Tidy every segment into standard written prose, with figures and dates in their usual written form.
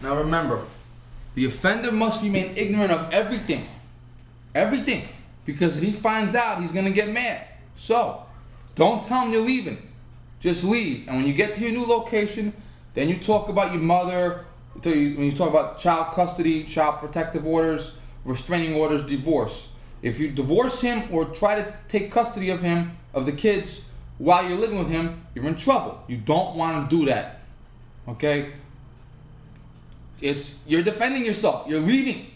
Now remember, the offender must remain ignorant of everything. Everything. Because if he finds out, he's going to get mad. So, don't tell him you're leaving. Just leave. And when you get to your new location, then you talk about your mother, when you talk about child custody, child protective orders, restraining orders, divorce. If you divorce him or try to take custody of him, of the kids, while you're living with him, you're in trouble. You don't want to do that. Okay? You're defending yourself. You're leaving.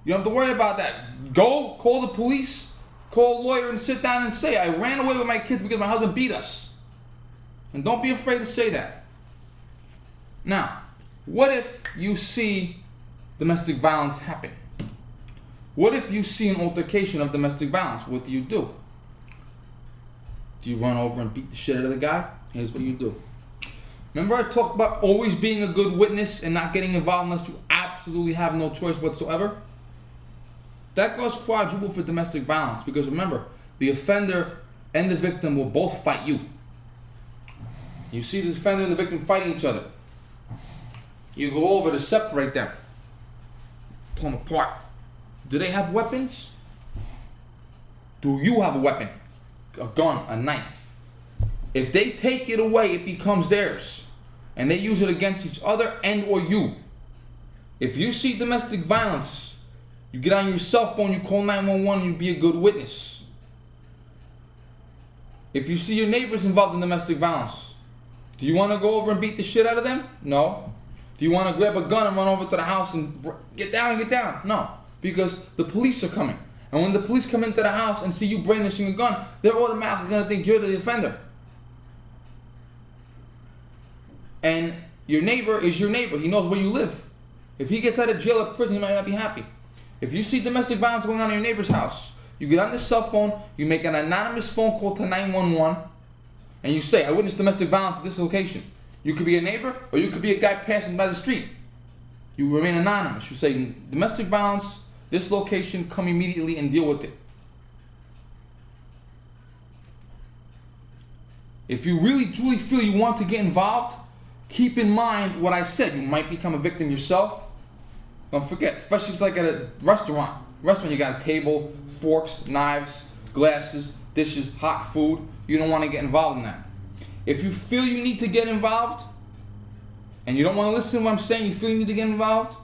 You don't have to worry about that. Go, call the police, call a lawyer and sit down and say, I ran away with my kids because my husband beat us. And don't be afraid to say that. Now, what if you see domestic violence happen? What if you see an altercation of domestic violence? What do? Do you run over and beat the shit out of the guy? Here's what you do. Remember I talked about always being a good witness and not getting involved unless you absolutely have no choice whatsoever? That goes quadruple for domestic violence, because remember, the offender and the victim will both fight you. You see the offender and the victim fighting each other. You go over to separate them. Pull them apart. Do they have weapons? Do you have a weapon? A gun, a knife. If they take it away, it becomes theirs. And they use it against each other and or you. If you see domestic violence, you get on your cell phone, you call 911, you be a good witness. If you see your neighbors involved in domestic violence, do you want to go over and beat the shit out of them? No. Do you want to grab a gun and run over to the house and get down, get down? No. Because the police are coming. And when the police come into the house and see you brandishing a gun, they're automatically going to think you're the offender. And your neighbor is your neighbor. He knows where you live. If he gets out of jail or prison, he might not be happy. If you see domestic violence going on in your neighbor's house, you get on the cell phone, you make an anonymous phone call to 911, and you say, I witnessed domestic violence at this location. You could be a neighbor, or you could be a guy passing by the street. You remain anonymous. You say, domestic violence, this location, come immediately and deal with it. If you really truly feel you want to get involved, keep in mind what I said. You might become a victim yourself. Don't forget, especially if it's like at a restaurant. You got a table, forks, knives, glasses, dishes, hot food. You don't want to get involved in that. If you feel you need to get involved, and you don't want to listen to what I'm saying, you feel you need to get involved,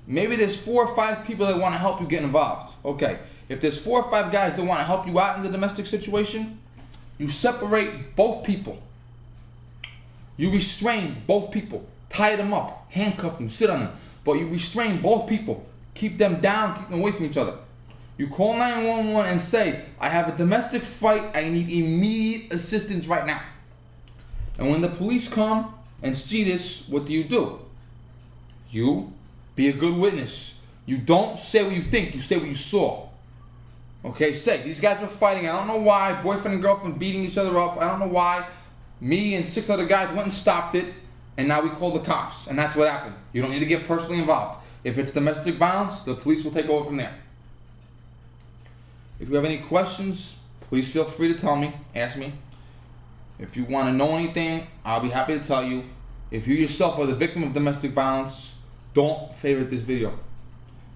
maybe there's 4 or 5 people that want to help you get involved. Okay, if there's 4 or 5 guys that want to help you out in the domestic situation, you separate both people. You restrain both people. Tie them up, handcuff them, sit on them. But you restrain both people. Keep them down, keep them away from each other. You call 911 and say, I have a domestic fight, I need immediate assistance right now. And when the police come and see this, what do? You be a good witness. You don't say what you think, you say what you saw. Okay, say, these guys were fighting, I don't know why, boyfriend and girlfriend beating each other up, I don't know why. Me and 6 other guys went and stopped it, and now we call the cops, and that's what happened. You don't need to get personally involved. If it's domestic violence, the police will take over from there. If you have any questions, please feel free to tell me, ask me. If you want to know anything, I'll be happy to tell you. If you yourself are the victim of domestic violence, don't favorite this video.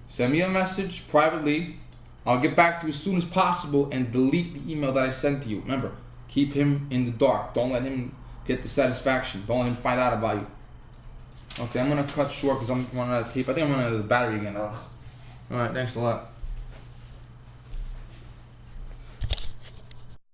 Send me a message privately. I'll get back to you as soon as possible and delete the email that I sent to you. Remember, keep him in the dark. Don't let him get the satisfaction. Don't let him find out about you. Okay, I'm going to cut short because I'm running out of tape. I think I'm running out of the battery again. Ugh. Alright, thanks a lot.